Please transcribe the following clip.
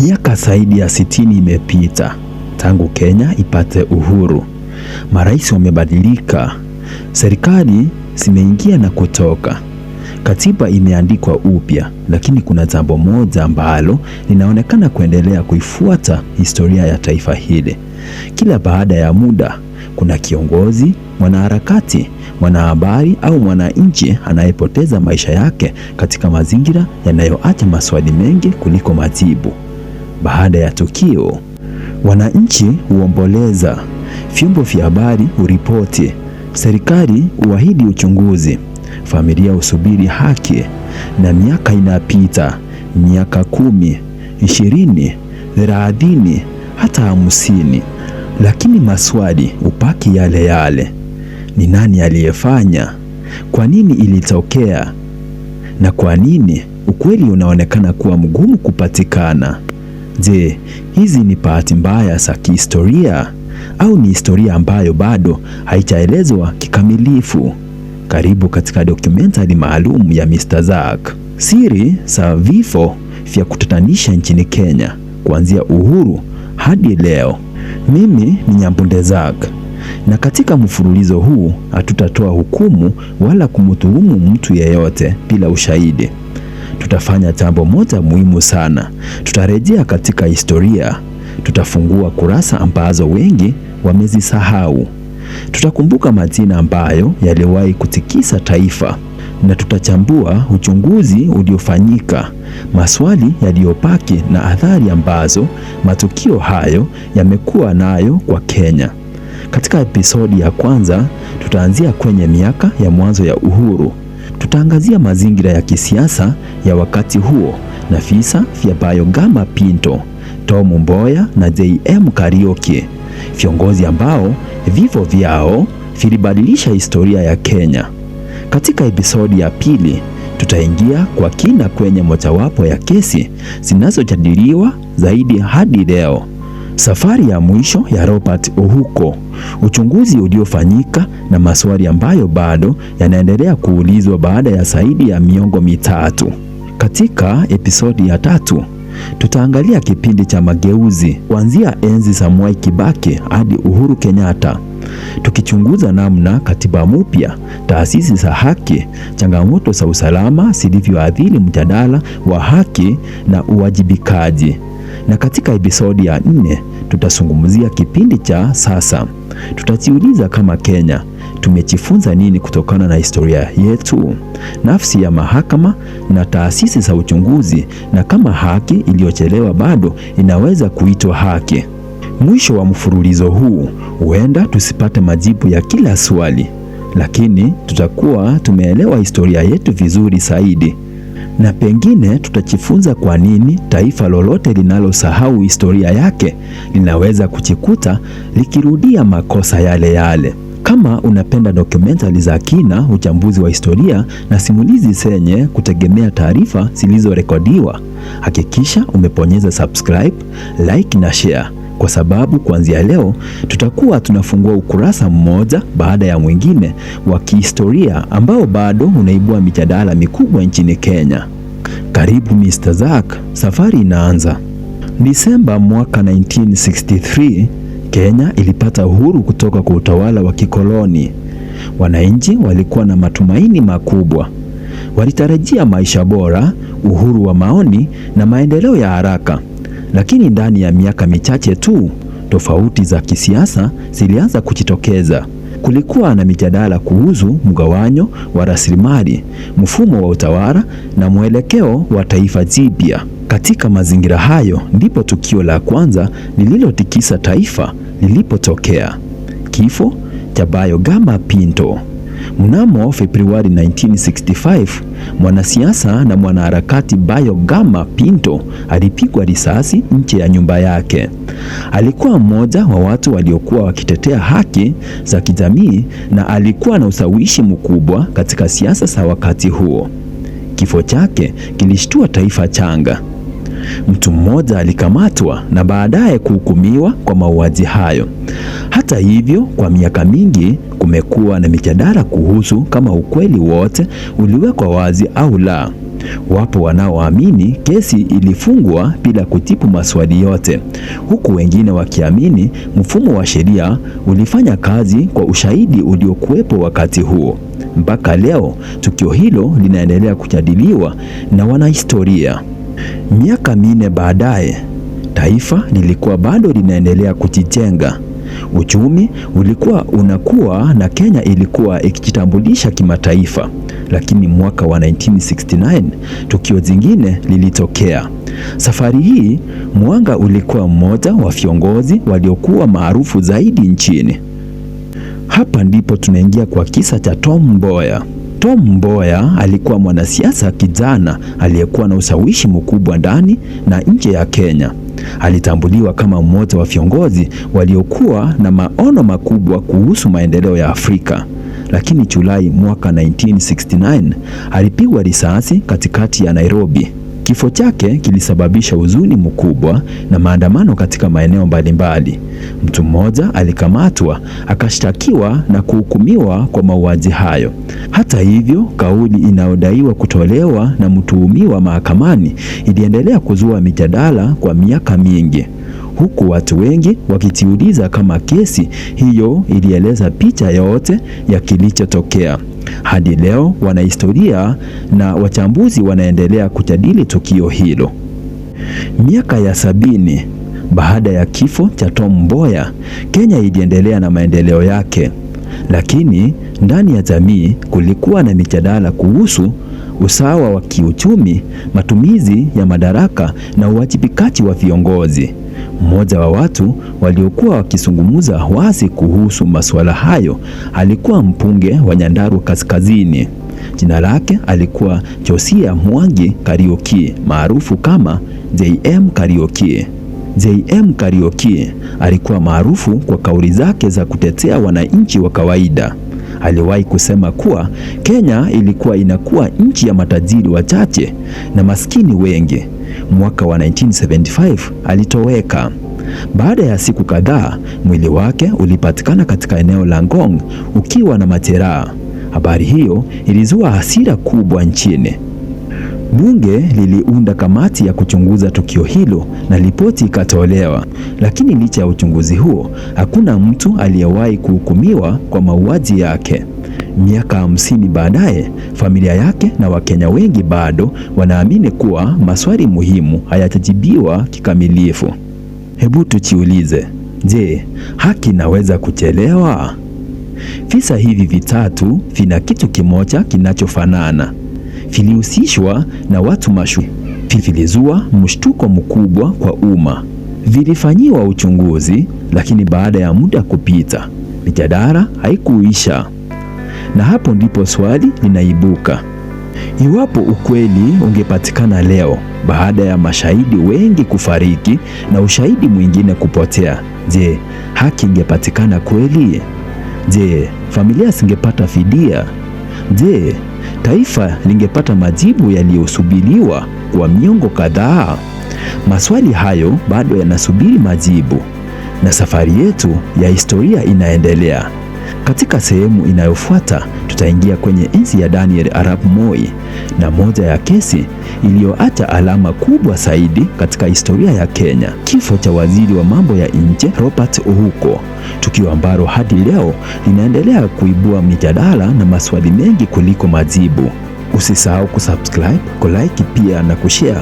Miaka zaidi ya 60 imepita tangu Kenya ipate uhuru. Marais wamebadilika, serikali zimeingia na kutoka, katiba imeandikwa upya, lakini kuna jambo moja ambalo linaonekana kuendelea kuifuata historia ya taifa hili. Kila baada ya muda kuna kiongozi, mwanaharakati, mwanahabari au mwananchi anayepoteza maisha yake katika mazingira yanayoacha maswali mengi kuliko majibu. Baada ya tukio, wananchi huomboleza, vyombo vya habari huripoti, serikali huahidi uchunguzi, familia husubiri haki, na miaka inapita, miaka 10, 20, 30, hata 50, lakini maswali hubaki yale yale. Ni nani aliyefanya? Kwa nini ilitokea? Na kwa nini ukweli unaonekana kuwa mgumu kupatikana? Je, hizi ni bahati mbaya za kihistoria au ni historia ambayo bado haijaelezwa kikamilifu? Karibu katika dokumentari maalum ya Mr. Zack. Siri za vifo vya kutatanisha nchini Kenya kuanzia uhuru hadi leo. Mimi ni Nyambunde Zack, na katika mfululizo huu hatutatoa hukumu wala kumdhulumu mtu yeyote bila ushahidi. Tutafanya jambo moja muhimu sana. Tutarejea katika historia, tutafungua kurasa ambazo wengi wamezisahau. Tutakumbuka majina ambayo yaliwahi kutikisa taifa, na tutachambua uchunguzi uliofanyika, maswali yaliyobaki na athari ambazo matukio hayo yamekuwa nayo kwa Kenya. Katika episodi ya kwanza, tutaanzia kwenye miaka ya mwanzo ya uhuru. Tutaangazia mazingira ya kisiasa ya wakati huo na visa vya Bayogama Pinto, Tom Mboya na JM Kariuki, viongozi ambao vifo vyao vilibadilisha historia ya Kenya. Katika episodi ya pili, tutaingia kwa kina kwenye mojawapo ya kesi zinazojadiliwa zaidi hadi leo, safari ya mwisho ya Robert Ouko, uchunguzi uliofanyika na maswali ambayo bado yanaendelea kuulizwa baada ya zaidi ya miongo mitatu. Katika episodi ya tatu, tutaangalia kipindi cha mageuzi kuanzia enzi za Mwai Kibaki hadi Uhuru Kenyatta, tukichunguza namna katiba mpya, taasisi za haki, changamoto za usalama zilivyoathiri mjadala wa haki na uwajibikaji. Na katika episodi ya 4 tutazungumzia kipindi cha sasa. Tutajiuliza kama Kenya tumejifunza nini kutokana na historia yetu, nafsi ya mahakama na taasisi za uchunguzi, na kama haki iliyochelewa bado inaweza kuitwa haki. Mwisho wa mfululizo huu huenda tusipate majibu ya kila swali, lakini tutakuwa tumeelewa historia yetu vizuri zaidi, na pengine tutajifunza kwa nini taifa lolote linalosahau historia yake linaweza kujikuta likirudia makosa yale yale. Kama unapenda dokumentari za kina, uchambuzi wa historia na simulizi zenye kutegemea taarifa zilizorekodiwa, hakikisha umeponyeza subscribe, like na share, kwa sababu kuanzia leo tutakuwa tunafungua ukurasa mmoja baada ya mwingine wa kihistoria ambao bado unaibua mijadala mikubwa nchini Kenya. Karibu Mr. Zack, safari inaanza. Disemba mwaka 1963, Kenya ilipata uhuru kutoka kwa utawala wa kikoloni. Wananchi walikuwa na matumaini makubwa. Walitarajia maisha bora, uhuru wa maoni na maendeleo ya haraka. Lakini ndani ya miaka michache tu, tofauti za kisiasa zilianza kujitokeza. Kulikuwa na mijadala kuhusu mgawanyo wa rasilimali, mfumo wa utawala na mwelekeo wa taifa jipya. Katika mazingira hayo ndipo tukio la kwanza lililotikisa taifa lilipotokea: kifo cha Bayogama Pinto. Mnamo Februari 1965, mwanasiasa na mwanaharakati Bayogama Pinto alipigwa risasi nje ya nyumba yake. Alikuwa mmoja wa watu waliokuwa wakitetea haki za kijamii na alikuwa na ushawishi mkubwa katika siasa za wakati huo. Kifo chake kilishtua taifa changa. Mtu mmoja alikamatwa na baadaye kuhukumiwa kwa mauaji hayo. Hata hivyo, kwa miaka mingi kumekuwa na mijadala kuhusu kama ukweli wote uliwekwa wazi au la. Wapo wanaoamini kesi ilifungwa bila kujibu maswali yote, huku wengine wakiamini mfumo wa sheria ulifanya kazi kwa ushahidi uliokuwepo wakati huo. Mpaka leo tukio hilo linaendelea kujadiliwa na wanahistoria. Miaka 4 baadaye, taifa lilikuwa bado linaendelea kujijenga. Uchumi ulikuwa unakuwa na Kenya ilikuwa ikijitambulisha kimataifa. Lakini mwaka wa 1969 tukio jingine lilitokea. Safari hii Mwanga ulikuwa mmoja wa viongozi waliokuwa maarufu zaidi nchini. Hapa ndipo tunaingia kwa kisa cha Tom Mboya. Tom Mboya alikuwa mwanasiasa kijana aliyekuwa na ushawishi mkubwa ndani na nje ya Kenya. Alitambuliwa kama mmoja wa viongozi waliokuwa na maono makubwa kuhusu maendeleo ya Afrika. Lakini Julai mwaka 1969 alipigwa risasi katikati ya Nairobi. Kifo chake kilisababisha huzuni mkubwa na maandamano katika maeneo mbalimbali. Mtu mmoja alikamatwa, akashtakiwa na kuhukumiwa kwa mauaji hayo. Hata hivyo, kauli inayodaiwa kutolewa na mtuhumiwa mahakamani iliendelea kuzua mijadala kwa miaka mingi, huku watu wengi wakijiuliza kama kesi hiyo ilieleza picha yote ya kilichotokea. Hadi leo wanahistoria na wachambuzi wanaendelea kujadili tukio hilo. Miaka ya 70 baada ya kifo cha Tom Mboya, Kenya iliendelea na maendeleo yake, lakini ndani ya jamii kulikuwa na mijadala kuhusu usawa wa kiuchumi, matumizi ya madaraka na uwajibikaji wa viongozi. Mmoja wa watu waliokuwa wakizungumza wazi kuhusu masuala hayo alikuwa mbunge wa Nyandarua Kaskazini. Jina lake alikuwa Josia Mwangi Kariuki, maarufu kama JM Kariuki. JM Kariuki alikuwa maarufu kwa kauli zake za kutetea wananchi wa kawaida. Aliwahi kusema kuwa Kenya ilikuwa inakuwa nchi ya matajiri wachache na maskini wengi. Mwaka wa 1975 alitoweka. Baada ya siku kadhaa, mwili wake ulipatikana katika eneo la Ngong ukiwa na majeraha. Habari hiyo ilizua hasira kubwa nchini. Bunge liliunda kamati ya kuchunguza tukio hilo na ripoti ikatolewa. Lakini licha ya uchunguzi huo, hakuna mtu aliyewahi kuhukumiwa kwa mauaji yake. Miaka 50 baadaye, familia yake na Wakenya wengi bado wanaamini kuwa maswali muhimu hayatajibiwa kikamilifu. Hebu tujiulize, je, haki inaweza kuchelewa? Visa hivi vitatu vina kitu kimoja kinachofanana. Vilihusishwa na watu mashuhuri, vilizua mshtuko mkubwa kwa umma. Vilifanyiwa uchunguzi, lakini baada ya muda kupita, mijadala haikuisha. Na hapo ndipo swali linaibuka. Iwapo ukweli ungepatikana leo baada ya mashahidi wengi kufariki na ushahidi mwingine kupotea, je, haki ingepatikana kweli? Je, familia zingepata fidia? Je, taifa lingepata majibu yaliyosubiriwa kwa miongo kadhaa? Maswali hayo bado yanasubiri majibu, na safari yetu ya historia inaendelea. Katika sehemu inayofuata tutaingia kwenye enzi ya Daniel Arap Moi, na moja ya kesi iliyoacha alama kubwa zaidi katika historia ya Kenya, kifo cha waziri wa mambo ya nje Robert Ouko, tukio ambalo hadi leo linaendelea kuibua mijadala na maswali mengi kuliko majibu. Usisahau kusubscribe, kulike pia na kushare